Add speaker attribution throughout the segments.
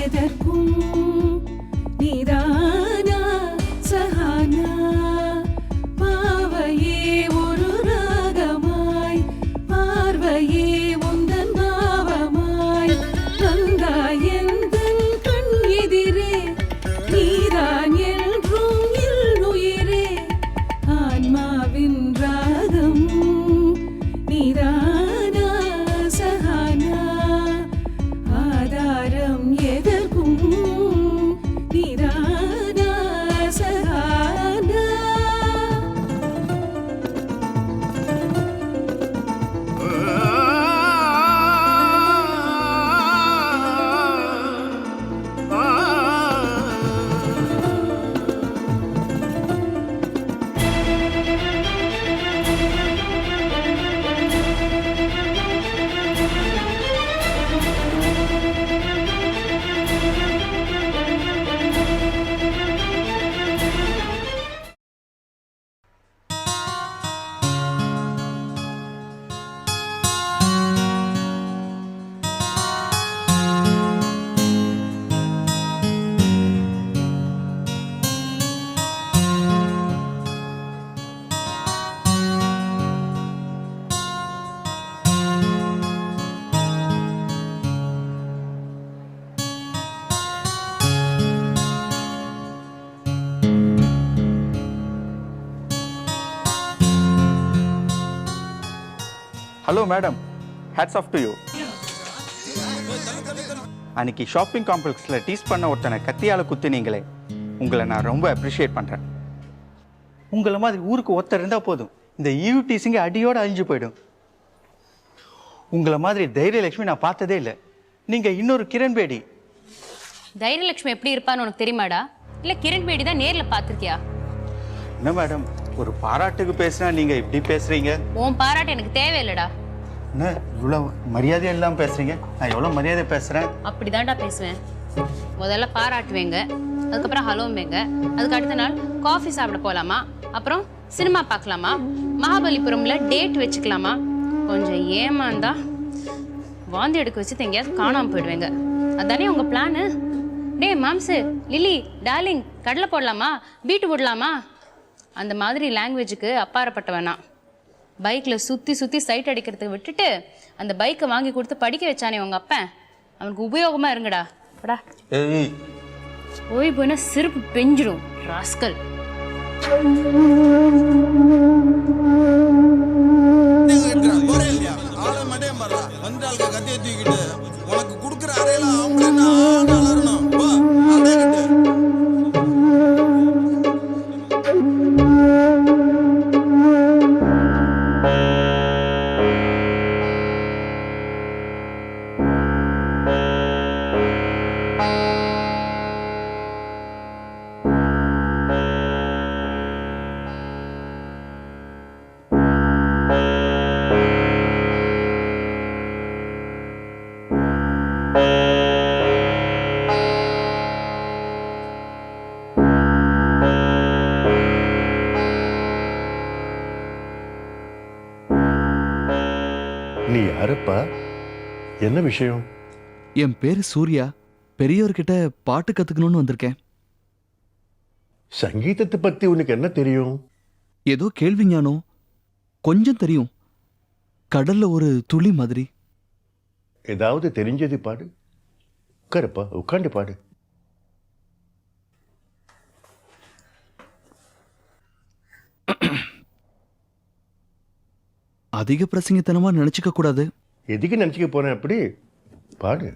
Speaker 1: எதற்கும் நீதானா சஹானா பாவையே ஒரு ராகமாய் பார்வையே உந்தன் பாவமாய் வந்தாய் எந்தன் கண் எதிரே நீதான் என்றும் உயிரே ஆன்மாவின் ராகம் நீதானா சஹானா ஆதாரம் எதற்கும் நீதானா Sahana.
Speaker 2: Hello madam, hats off to you. அன்னைக்கு ஷாப்பிங் காம்ப்ளெக்ஸில் டீஸ் பண்ண ஒருத்தனை கத்தியால் குத்தினீங்களே, உங்களை நான் ரொம்ப அப்ரிஷியேட் பண்ணுறேன். உங்களை மாதிரி ஊருக்கு ஒருத்தர் இருந்தால் போதும், இந்த ஈவ் டீஸிங்க அடியோடு அழிஞ்சு போயிடும். உங்களை மாதிரி தைரியலட்சுமி நான் பார்த்ததே இல்லை. நீங்கள் இன்னொரு கிரண்பேடி.
Speaker 3: தைரியலட்சுமி எப்படி இருப்பான்னு உனக்கு தெரியுமாடா? இல்லை கிரண்பேடி தான் நேரில் பார்த்துருக்கியா?
Speaker 2: என்ன மேடம், ஒரு பாராட்டுக்கு பேசுனா நீங்கள் இப்படி பேசுகிறீங்க?
Speaker 3: உன் பாராட்டு எனக்கு தேவையில்லடா.
Speaker 2: என்ன இவ்வளோ மரியாதை இல்லாமல் பேசுகிறீங்க? நான் எவ்வளோ மரியாதை பேசுகிறேன்.
Speaker 3: அப்படிதான்டா பேசுவேன். முதல்ல பாராட்டுவேங்க, அதுக்கப்புறம் ஹலோம்பேங்க, அதுக்கு அடுத்த நாள் காஃபி சாப்பிட போகலாமா, அப்புறம் சினிமா பார்க்கலாமா, மகாபலிபுரம்ல டேட் வச்சுக்கலாமா, கொஞ்சம் ஏமாந்தா வாந்தி எடுக்க வச்சு எங்கேயாவது காணாமல் போயிடுவேங்க. அதானே உங்கள் பிளானு? டே மாம்சு, லிலி, டார்லிங், கடலை போடலாமா, பீட்டு போடலாமா, அந்த மாதிரி லாங்குவேஜுக்கு அப்பாறப்பட்ட வேணாம். பைக்கில் சுற்றி சுற்றி சைட் அடிக்கிறதுக்கு விட்டுட்டு அந்த பைக்கை வாங்கி கொடுத்து படிக்க வச்சானே உங்கள் அப்பன், அவனுக்கு உபயோகமாக இருங்கடா. படா போய் போனா சிரிப்பு பெஞ்சிடும் ராஸ்கல்.
Speaker 4: உனக்கு கொடுக்குற அறையில அவங்கள
Speaker 5: நீ யாரப்பா? என்ன விஷயம்?
Speaker 6: என் பேரு சூர்யா. பெரியவர்கிட்ட பாட்டு கத்துக்கணும்னு வந்திருக்கேன்.
Speaker 5: சங்கீதத்தை பத்தி உனக்கு என்ன தெரியும்?
Speaker 6: ஏதோ கேள்வி ஞானம் கொஞ்சம் தெரியும், கடல்ல ஒரு துளி மாதிரி.
Speaker 5: ஏதாவது தெரிஞ்சது பாடு. உட்காருப்பா, உட்காந்து பாடு.
Speaker 6: அதிக பிரசங்கத்தனமா நினைச்சுக்க கூடாது.
Speaker 5: எதுக்கு நினைச்சுக்க போறேன்? அப்படி பாடு.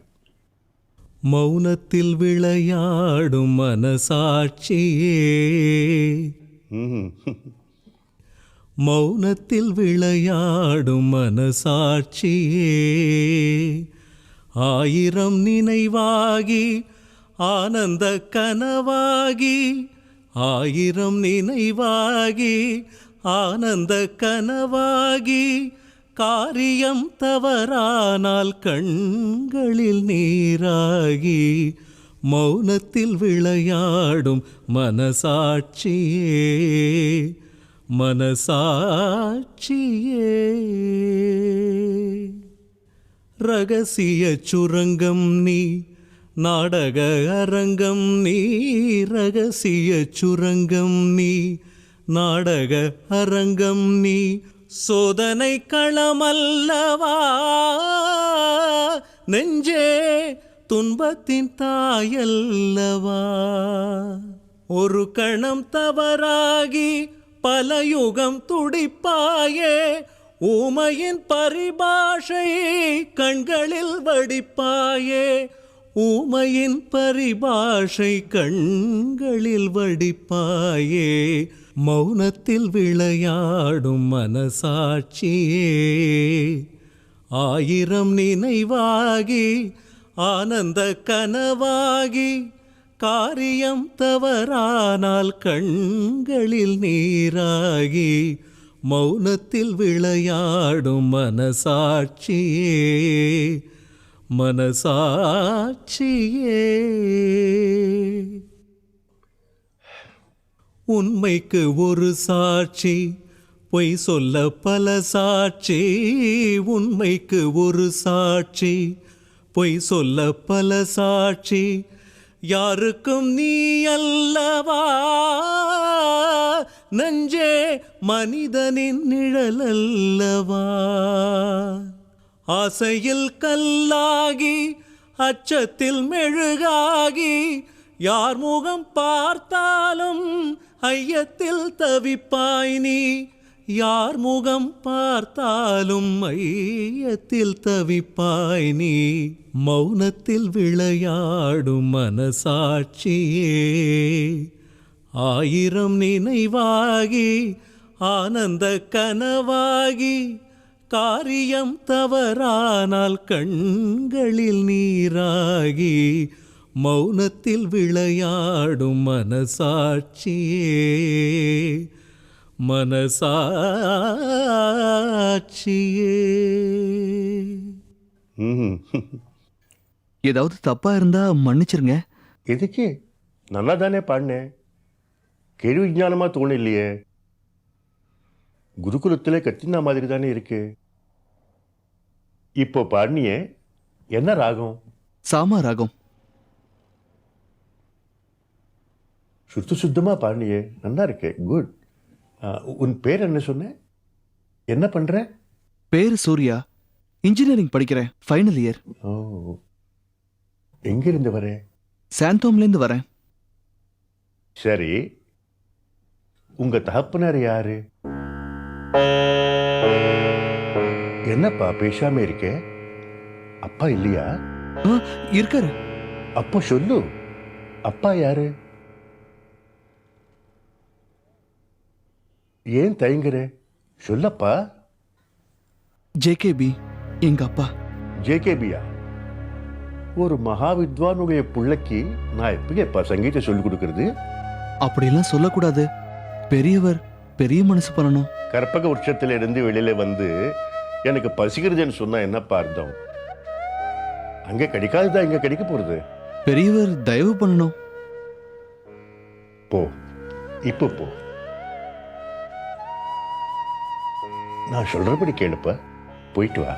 Speaker 7: மௌனத்தில் விளையாடும் மனசாட்சியே, மௌனத்தில் விளையாடும் மனசாட்சியே, ஆயிரம் நினைவாகி ஆனந்த கனவாகி, ஆயிரம் நினைவாகி ஆனந்த கனவாகி, காரியம் தவறானால் கண்களில் நீராகி, மௌனத்தில் விளையாடும் மனசாட்சியே, மனசாட்சியே. ரகசிய சுரங்கம் நீ, நாடக அரங்கம் நீ ரகசிய சுரங்கம் நீ நாடக அரங்கம் நீ சோதனை களமல்லவா நெஞ்சே துன்பத்தின் தாயல்லவா ஒரு கணம் தவறாகி பல யுகம் துடிப்பாயே ஊமையின் பரிபாஷை கண்களில் வடிப்பாயே ஊமையின் பரிபாஷை கண்களில் வடிப்பாயே மௌனத்தில் விளையாடும் மனசாட்சியே ஆயிரம் நினைவாகி ஆனந்த கனவாகி காரியம் தவறானால் கண்களில் நீராகி மௌனத்தில் விளையாடும் மனசாட்சியே மனசாட்சியே உண்மைக்கு ஒரு சாட்சி பொய் சொல்ல பல சாட்சி உண்மைக்கு ஒரு சாட்சி பொய் சொல்ல பல சாட்சி யாருக்கும் நீ அல்லவா நெஞ்சே மனிதனின் நிழல் அல்லவா ஆசையில் கல்லாகி அச்சத்தில் மெழுகாகி யார் முகம் பார்த்தாலும் ஐயத்தில் தவிப்பாய் நீ யார் முகம் பார்த்தாலும் ஐயத்தில் தவிப்பாய் நீ மௌனத்தில் விளையாடும் மனசாட்சியே ஆயிரம் நினைவாகி ஆனந்த கனவாகி காரியம் தவறானால் கண்களில் நீராகி மௌனத்தில் விளையாடும் மனசாட்சியே மனசாட்சியே
Speaker 6: ஏதாவது தப்பா இருந்தா மன்னிச்சிருங்க.
Speaker 5: எதுக்கு? நல்லா தானே பாடினேன். கேள்வி விஞ்ஞானமாக தோணும் இல்லையே. குருகுலத்தில் கத்தினா மாதிரி தானே இருக்கு. இப்போ பாடினியே என்ன ராகம்?
Speaker 6: சாமா ராகம்.
Speaker 5: சுத்தமாக பாடினியே, நல்லா இருக்கு. குட். உன் பேர் என்ன சொன்ன? என்ன பண்ற?
Speaker 6: பேரு சூர்யா. இன்ஜினியரிங் படிக்கிறேன், ஃபைனல் இயர்.
Speaker 5: ஓ, எங்கிருந்து வர?
Speaker 6: சாந்தோம்லேருந்து வரேன்.
Speaker 5: சரி, உங்க தகப்பனார் யாரு? என்னப்பா பேசாம இருக்க? அப்பா இல்லையா?
Speaker 6: இருக்காரு.
Speaker 5: அப்போ சொல்லு, அப்பா யாரு? ஏன் தயங்குற? சொல்லப்பா.
Speaker 6: ஜேகேபி எங்க அப்பா.
Speaker 5: ஜேகேபியா? ஒரு மகாவித்வானுடைய பிள்ளைக்கு நான் எப்படிப்பா சங்கீதம் சொல்லிக் கொடுக்கறது?
Speaker 6: அப்படியெல்லாம் சொல்லக்கூடாது. பெரியவர், பெரிய மனசு பண்ணணும்.
Speaker 5: கற்பக விருட்சத்துல இருந்து வெளியில வந்து எனக்கு பசிக்கிறதுன்னு சொன்னா என்னப்பா அர்த்தம்? அங்க கிடைக்காதுதான் இங்க கிடைக்க போறது.
Speaker 6: பெரியவர் தயவு பண்ணணும்.
Speaker 5: போ, இப்போ போ. நான் சொல்றபடி கேளுப்பா. போயிட்டு வா.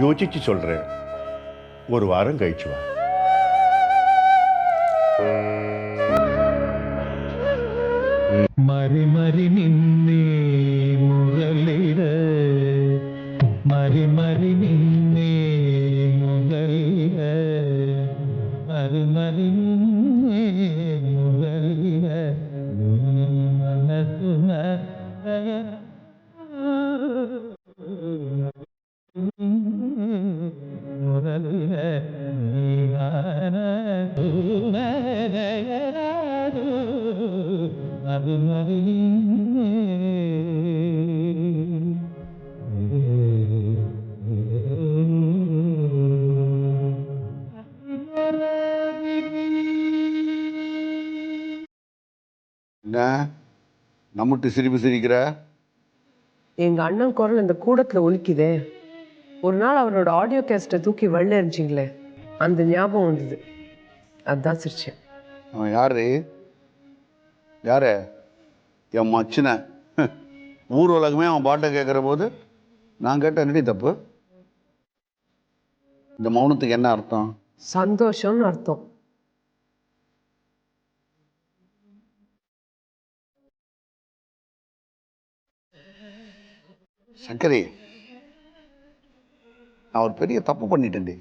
Speaker 5: யோசிச்சு சொல்றேன். ஒரு வாரம் கழிச்சு வா.
Speaker 7: மறி மறி நின்னே முரளிட மறி மறி நின்னே முரளிட மறி மறி நின்னே முரளிட மனசுன முரளிட நீவான மறி மறி
Speaker 8: என்ன நம்மட்டு சிரிப்பு சிரிக்கிற?
Speaker 9: எங்க அண்ணன் குரல் இந்த கூடத்துல ஒலிக்குதே. ஒரு நாள் அவரோட ஆடியோ கேஸ்ட்டை தூக்கி வெளில எரிஞ்சிங்களே, அந்த ஞாபகம் வந்தது. அதான் சிரிச்சேன்.
Speaker 8: அவன் யாரு? யாரு? என் மச்சின. ஊர் உலகமே அவன் பாட்டை கேட்குற போது நான் கேட்ட என்னடி தப்பு? இந்த மௌனத்துக்கு என்ன அர்த்தம்?
Speaker 9: சந்தோஷம்னு அர்த்தம்.
Speaker 8: சங்கரி, நான் ஒரு பெரிய தப்பு பண்ணிட்டேன்டி.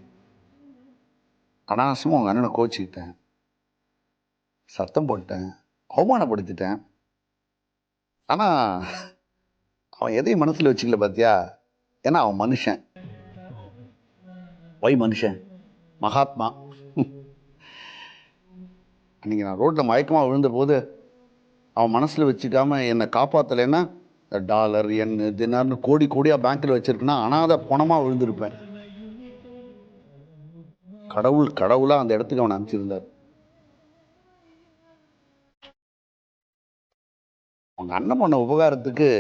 Speaker 8: அனாவசியமாக உங்கள் அண்ணனை கோச்சிக்கிட்டேன், சத்தம் போட்டேன், அவமானப்படுத்திட்டேன். ஆனால் அவன் எதையும் மனசில் வச்சுக்கல பார்த்தியா? ஏன்னா அவன் மனுஷன், மனுஷன், மகாத்மா. அன்றைக்கி நான் ரோட்டில் மயக்கமாக விழுந்த போது அவன் மனசில் வச்சுக்காமல் என்னை காப்பாற்றலைன்னா டாலர் எண்ணு தினார்னு கோடி கோடியாக பேங்க்கில் வச்சுருக்குன்னா அனாதை பணமாக விழுந்திருப்பேன். கடவுளாக அந்த இடத்துக்கு அவனை அனுப்பிச்சிருந்தார். உங்கள் அண்ணன் பண்ண உபகாரத்துக்கு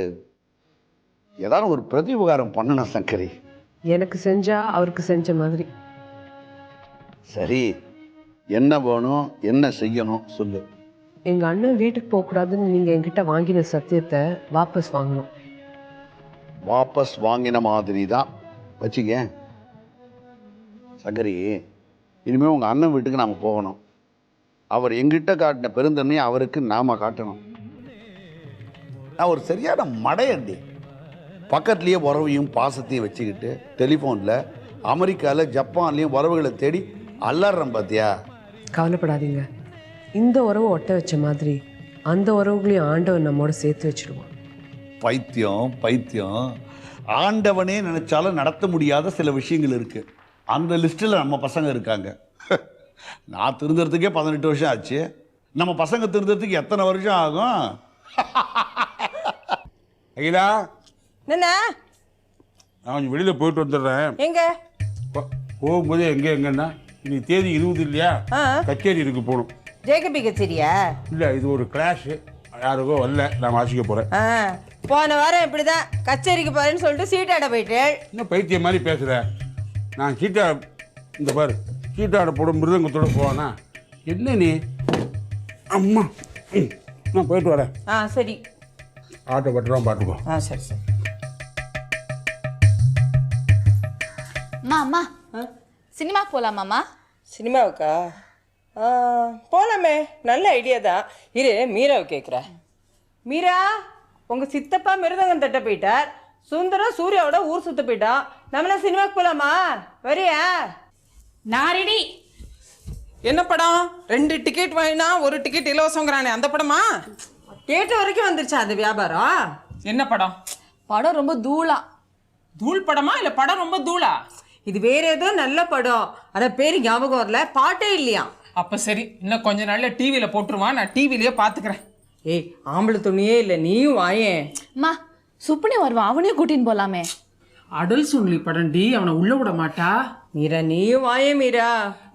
Speaker 8: ஏதாவது ஒரு பிரதி உபகாரம் பண்ணணும் சங்கரி.
Speaker 9: எனக்கு செஞ்சா அவருக்கு செஞ்ச மாதிரி.
Speaker 8: சரி, என்ன வேணும், என்ன செய்யணும் சொல்லு.
Speaker 9: எங்கள் அண்ணன் வீட்டுக்கு போகக்கூடாதுன்னு நீங்கள் என்கிட்ட வாங்கின சத்தியத்தை வாபஸ் வாங்கணும்.
Speaker 8: வாபஸ் வாங்கின மாதிரி தான் வச்சுக்க சங்கரி. இனிமேல் உங்கள் அண்ணன் வீட்டுக்கு நாம் போகணும். அவர் எங்கிட்ட காட்டின பெருந்தன்மையை அவருக்கு நாம் காட்டணும். நான் ஒரு சரியான மடையண்டி. பக்கத்துலேயே உறவையும் பாசத்தையும் வச்சுக்கிட்டு டெலிஃபோனில் அமெரிக்காவில் ஜப்பான்லேயும் உறவுகளை தேடி அல்லாடுறேன் பார்த்தியா?
Speaker 9: கவலைப்படாதீங்க, இந்த உறவை ஒட்ட வச்ச மாதிரி அந்த உறவுகளையும் ஆண்டவன் நம்மோட சேர்த்து வச்சிடுவான்.
Speaker 8: பைத்தியம். ஆண்டவனே நினைச்சாலும் நடத்த முடியாத சில விஷயங்கள் இருக்கு. அந்த லிஸ்ட்டில் நம்ம பசங்க இருக்காங்க. நான் திருந்துறதுக்கே 18 வருஷம் ஆச்சு. நம்ம பசங்க திருந்துறதுக்கு எத்தனை வருஷம் ஆகும்?
Speaker 10: அகிலா,
Speaker 1: என்ன
Speaker 10: நான் கொஞ்சம் வெளியில் போயிட்டு வந்துடுறேன்.
Speaker 1: எங்க
Speaker 10: போகும்போது எங்கன்னா இன்னைக்கு தேதி 20 இல்லையா? கச்சேரி இருக்கு போகணும்.
Speaker 1: ஜேகபி கச்சேரியா?
Speaker 10: இல்லை, இது ஒரு கிளாஷு. யாருக்கோ வரல, நான் வாசிக்க போகிறேன்.
Speaker 1: போன வாரம் இப்படிதான் கச்சேரிக்கு போறேன்னு சொல்லிட்டு சீட்டாட போயிட்டேன்.
Speaker 10: இன்னும் பைத்தியம் மாதிரி பேசுகிறேன். நான் இந்த பாரு, சீட்டாட போடும் மிருதங்கத்தோட போவானா என்ன நீ? அம்மா, நான் போயிட்டு வரேன்.
Speaker 1: சரி.
Speaker 10: ஆட்டோ பட்டுருவான், பார்த்துக்கோ.
Speaker 1: சரி சரி.
Speaker 11: அம்மா சினிமா போகலாமாம்மா?
Speaker 1: சினிமாவுக்கா? போகலாமே, நல்ல ஐடியா தான். இரு, மீராவை கேட்குறேன். மீரா, உங்கள் சித்தப்பா மிருதங்கம் தட்ட போயிட்டார். சுந்தரம் சூர்யாவோட ஊர் சுத்த போயிட்டான். நம்மளாம் சினிமாவுக்கு போகலாமா? வரியா?
Speaker 12: நான் ரெடி. என்ன படம்? 2 டிக்கெட் வாங்கினா 1 டிக்கெட் இலவசங்கிறானே, அந்த படமா?
Speaker 1: கேட்ட வரைக்கும் வந்துருச்சா அந்த வியாபாரம்?
Speaker 12: என்ன படம்?
Speaker 11: படம் ரொம்ப
Speaker 12: தூள் படமா இல்லை படம் ரொம்ப தூளா?
Speaker 1: இது வேற ஏதோ நல்ல படம், ஆனால் பேர் ஞாபகம் வரல, பாட்டே இல்லையா?
Speaker 12: அப்போ சரி, இன்னும் கொஞ்ச நாளில் டிவியில் போட்டுருவான், நான் டிவிலேயே பார்த்துக்கிறேன்.
Speaker 1: ஏய், ஆம்பளை துணியே இல்லை, நீயும் வாயேன்.
Speaker 11: அம்மா, சுப்பனி வருவான், அவனையும் கூட்டின்னு போகலாமே.
Speaker 12: அடல் சுன்லி படம் டி, அவனை உள்ள விட மாட்டா.
Speaker 1: மீரா, நீயும் வாயே மீரா.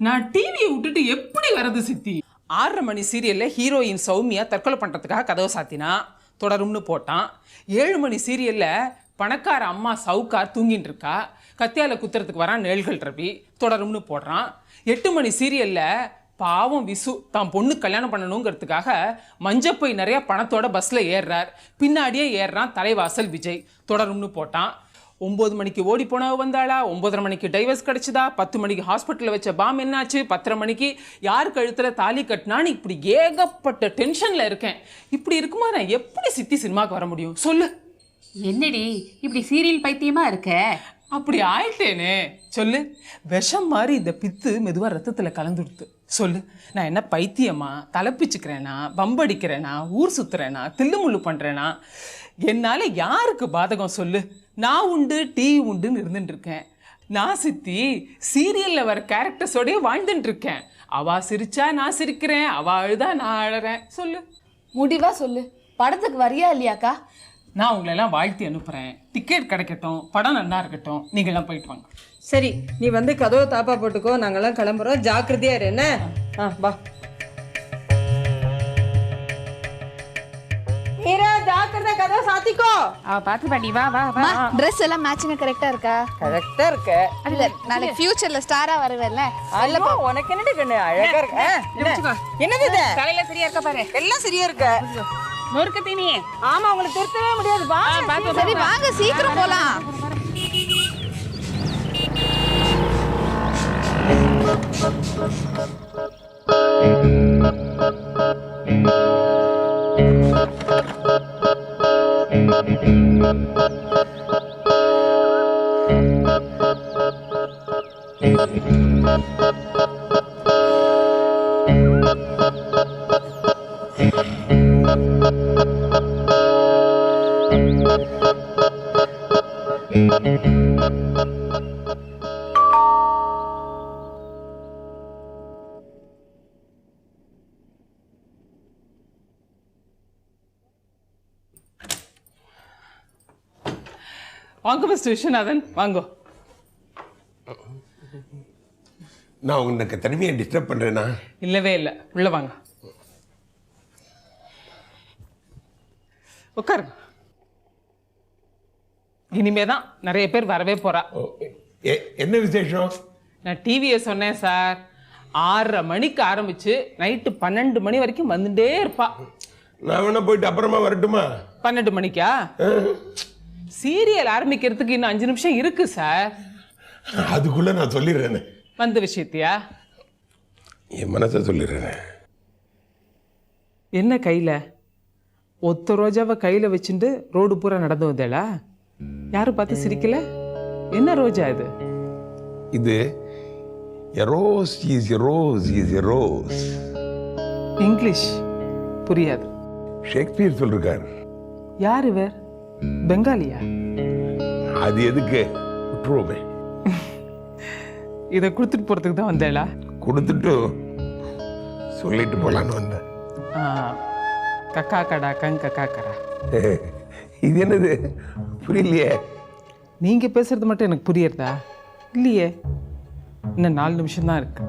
Speaker 12: நான் டிவியை விட்டுட்டு எப்படி வரது சித்தி? 6:30 மணி சீரியல்ல ஹீரோயின் சௌமியா தற்கொலை பண்ணுறதுக்காக கதவை சாத்தினா, தொடரும்னு போட்டான். 7 மணி சீரியல்ல பணக்கார அம்மா சவுக்கார் தூங்கிட்டு இருக்கா, கத்தியால குத்துறதுக்கு வரான் நிழல்கள் ரவி, தொடரும்னு போடுறான். 8 மணி சீரியல்ல பாவம் விசு தான் பொண்ணு கல்யாணம் பண்ணணுங்கிறதுக்காக மஞ்சப்பை நிறைய பணத்தோட பஸ்ல ஏறுறார், பின்னாடியே ஏறுறான் தலைவாசல் விஜய், தொடரும்னு போட்டான். 9 மணிக்கு ஓடி போனவ வந்தாளா, 9:30 மணிக்கு டைவர்ஸ் கிடைச்சதா, 10 மணிக்கு ஹாஸ்பிட்டலில் வச்ச பாம் என்னாச்சு, 10:30 மணிக்கு யார் கழுத்துல தாலி கட்டினான்னு இப்படி ஏகப்பட்ட டென்ஷன்ல இருக்கேன். இப்படி இருக்குமா நான் எப்படி சித்தி சினிமாவுக்கு வர முடியும் சொல்லு?
Speaker 11: என்னடி இப்படி சீரியல் பைத்தியமா இருக்க?
Speaker 12: அப்படி ஆயிட்டேனே சொல்லு. விஷம் மாதிரி இந்த பித்து மெதுவாக ரத்தத்தில் கலந்துடுத்து சொல்லு. நான் என்ன பைத்தியமா? தலைப்பிச்சுக்கிறேனா, பம்படிக்கிறேனா, ஊர் சுத்துறேனா, தில்லுமுள்ளு பண்ணுறேனா? என்னால் யாருக்கு பாதகம் சொல்லு? நான் உண்டு டீ உண்டுன்னு இருந்துட்டு இருக்கேன். நான் சித்தி சீரியலில் வர கேரக்டர்ஸோடய வாழ்ந்துட்டு இருக்கேன். அவா சிரிச்சா நான் சிரிக்கிறேன், அவா அழுதா நான் அழறேன். சொல்லு,
Speaker 11: முடிவா சொல்லு, படத்துக்கு வரியா இல்லையாக்கா?
Speaker 12: நான் உங்களெல்லாம் வாழ்த்தி அனுப்புகிறேன். டிக்கெட் கிடைக்கட்டும், படம் நல்லா இருக்கட்டும், நீங்கள்லாம் போயிட்டு வாங்க.
Speaker 1: சரி, நீ வந்து கதவை தாப்பா போட்டுக்கோ, நாங்கெல்லாம் கிளம்புறோம். ஜாக்கிரதையா இரு என்ன? வா மீரா, ஜாக்கிரதை, கதவை சாத்திக்கோ.
Speaker 11: பாத்து பாட்டி, வா வா வா. Dress எல்லாம் மேட்சிங்கா கரெக்டா இருக்கா?
Speaker 1: கரெக்டா இருக்க.
Speaker 11: இல்ல, நாளைக்கு ஃபியூச்சர்ல ஸ்டாரா வருவேல்ல.
Speaker 1: அல்ல, உனக்கு என்னடி கண்ணு அழகா இருக்க. என்னது இது?
Speaker 12: தலையில சரியா இருக்க பாரு.
Speaker 1: எல்லாம் சரியா இருக்க.
Speaker 12: நொறுக்க தீனி.
Speaker 1: ஆமா, உங்களை திருத்தவே முடியாது. வா,
Speaker 11: சரி வாங்க, சீக்கிரம் போலாம்.
Speaker 12: வாங்க மிஸ்டர் விஸ்வநாதன் வாங்கோ.
Speaker 13: நான் உனக்கு தனிமையை டிஸ்டர்ப் பண்ணுறேன்னா?
Speaker 12: இல்லவே இல்லை, உள்ள வாங்க உட்காருங்க. இனிமே தான் நிறைய பேர் வரவே போறா.
Speaker 13: என்ன விசேஷம்?
Speaker 12: நான் டிவியை சொன்னேன் சார், 6:30 மணிக்கு ஆரம்பிச்சு நைட்டு 12 மணி வரைக்கும் வந்துட்டே இருப்பா.
Speaker 13: நான் வேணா போயிட்டு அப்புறமா வரட்டுமா?
Speaker 12: 12 மணிக்கா? சீரியல் ஆரம்பிக்கிறதுக்கு இன்னும் 5 நிமிஷம் இருக்கு சார்.
Speaker 13: அதுக்குள்ள நான் சொல்லிடுறேன்.
Speaker 12: வந்த விஷயத்தியா?
Speaker 13: என் மனசை சொல்லிடுறேன்.
Speaker 12: என்ன கையில ஒத்த ரோஜாவை கையில வச்சுட்டு ரோடு பூரா நடந்து வந்தேளா? யாரும் பார்த்து சிரிக்கல? என்ன ரோஜா இது?
Speaker 13: இது a rose is a rose is a rose.
Speaker 12: English புரியாது.
Speaker 13: ஷேக்ஸ்பியர் சொல்லிருக்கார்.
Speaker 12: யார் இவர்? பெங்காலியா?
Speaker 13: அது எதுக்கு விட்டுருவோமே.
Speaker 12: இதை கொடுத்துட்டு போறதுக்கு தான் வந்தேளா?
Speaker 13: கொடுத்துட்டு சொல்லிட்டு போலான்னு வந்தேன்.
Speaker 12: கக்கா கடா கங் கக்கா கடா.
Speaker 13: இது என்னது புரியலையே.
Speaker 12: நீங்க பேசுறது மட்டும் எனக்கு புரியறதா? இல்லையே, இன்னும் 4 நிமிஷம் தான் இருக்கு.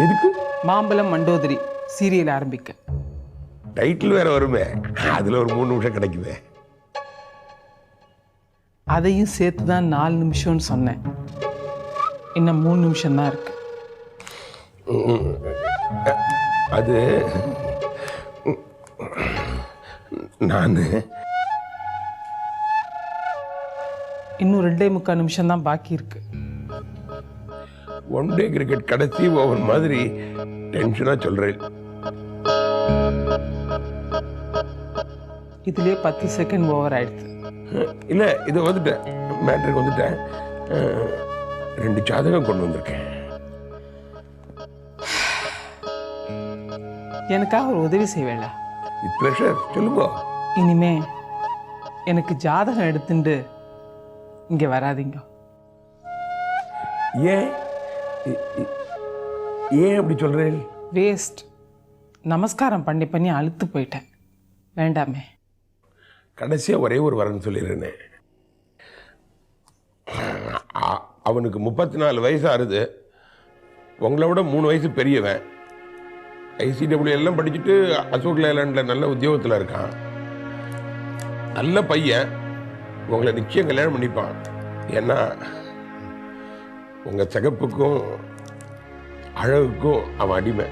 Speaker 13: எதுக்கு?
Speaker 12: மாம்பழம் மண்டோதரி சீரியல் ஆரம்பிக்க.
Speaker 13: டைட்டில் வேற வருமே, அதுல ஒரு 3 நிமிஷம் கிடைக்குமே.
Speaker 12: அதையும் சேர்த்து தான் 4 நிமிஷம்னு சொன்னேன். இன்னும் 3 நிமிஷம் தான் இருக்கு.
Speaker 13: அது நான்
Speaker 12: இன்னும் 2.25 நிமிஷம் தான் பாக்கி இருக்கு.
Speaker 13: ஒன் டே கிரிக்கெட் கடைசி ஓவர் மாதிரி டென்ஷனா சொல்றேன்.
Speaker 12: இதுலயே 10 செகண்ட் ஓவர் ஆயிடுது.
Speaker 13: இல்ல இதை வந்துட்டேன், மேட்ருக்கு வந்துட்டேன். 2 ஜாதகம் கொண்டு வந்திருக்கேன்.
Speaker 12: எனக்காக ஒரு உதவி செய்வேளா?
Speaker 13: வித் ப்ளஷர், சொல்லுங்க.
Speaker 12: இனிமே எனக்கு ஜாதகம் எடுத்துட்டு இங்க வராதீங்க.
Speaker 13: ஏன் ஏன் அப்படி சொல்றேன்?
Speaker 12: வேஸ்ட். நமஸ்காரம் பண்ணி பண்ணி அழுத்து போயிட்டேன். வேண்டாமே.
Speaker 13: கடைசியா ஒரே ஒரு வரன்னு சொல்லிடுறேனே. அவனுக்கு 34 வயசு ஆறுது. உங்களை விட 3 வயசு பெரியவன். ICW எல்லாம் படிச்சுட்டு அசோக் லேலாண்டில் நல்ல உத்தியோகத்தில் இருக்கான். நல்ல பையன். உங்களை நிச்சயம் கல்யாணம் பண்ணிப்பான். ஏன்னா உங்கள் சிகப்புக்கும் அழகுக்கும் அவன் அடிமை.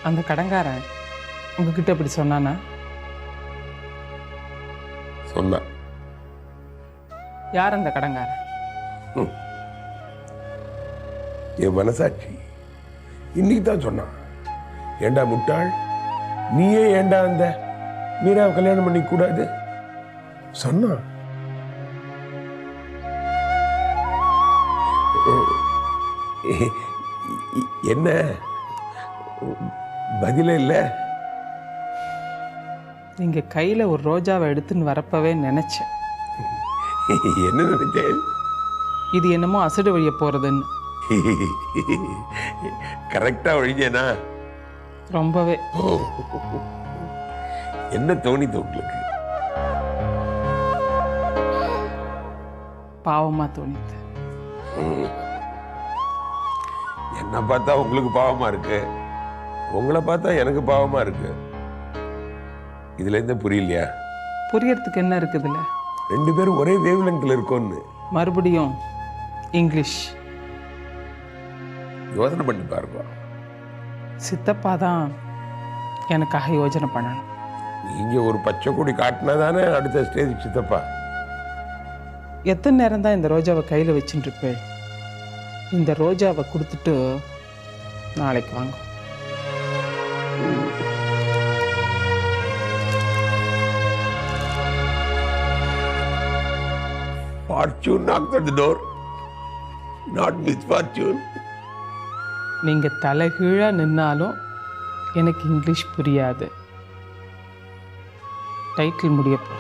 Speaker 12: அந்த கடங்காரன் உங்ககிட்ட அப்படி சொன்னானா?
Speaker 13: சொன்னான்.
Speaker 12: யார் அந்த கடங்காரன்?
Speaker 13: என் மனசாட்சி இன்னைக்கு தான் சொன்னான். ஏண்டா முட்டாள், நீயே ஏண்டா அந்த மீராவை கல்யாணம் பண்ணிக்க கூடாது சொன்னான். என்ன பதிலே இல்லை?
Speaker 12: நீங்க கையில ஒரு ரோஜாவை எடுத்துன்னு வரப்பவே நினைச்சேன்.
Speaker 13: என்ன நினைச்சேன்?
Speaker 12: இது என்னமோ அசடு வழிய போறதுன்னு.
Speaker 13: கரெக்டா ஒழிஞ்சேனா?
Speaker 12: ரொம்பவே.
Speaker 13: என்ன தோணிது உங்களுக்கு?
Speaker 12: பாவமா தோணிது.
Speaker 13: என்ன பார்த்தா உங்களுக்கு பாவமா இருக்கு, உங்களை பார்த்தா எனக்கு பாவமா இருக்கு. இதுல இருந்து புரியலையா?
Speaker 12: புரியறதுக்கு என்ன இருக்குதுல்ல?
Speaker 13: 2 பேரும் ஒரே வேவ் லெங்க்ல இருக்கோன்னு.
Speaker 12: மறுபடியும் இங்கிலீஷ்.
Speaker 13: யோசனை பண்ணி பாருங்க.
Speaker 12: சித்தப்பா தான் எனக்காக யோசனை பண்ணணும்.
Speaker 13: நீங்க ஒரு பச்சை கொடி காட்டினா தானே அடுத்த ஸ்டேஜ் சித்தப்பா.
Speaker 12: எத்தனை நேரம் தான் இந்த ரோஜாவை கையில் வச்சுட்டு இருப்பேன்? இந்த ரோஜாவை கொடுத்துட்டு நாளைக்கு வாங்க.
Speaker 13: Fortune knocked at the door, not misfortune.
Speaker 12: நீங்கள் தலைகீழாக நின்னாலும் எனக்கு இங்கிலீஷ் புரியாது. டைட்டில் முடியப்போ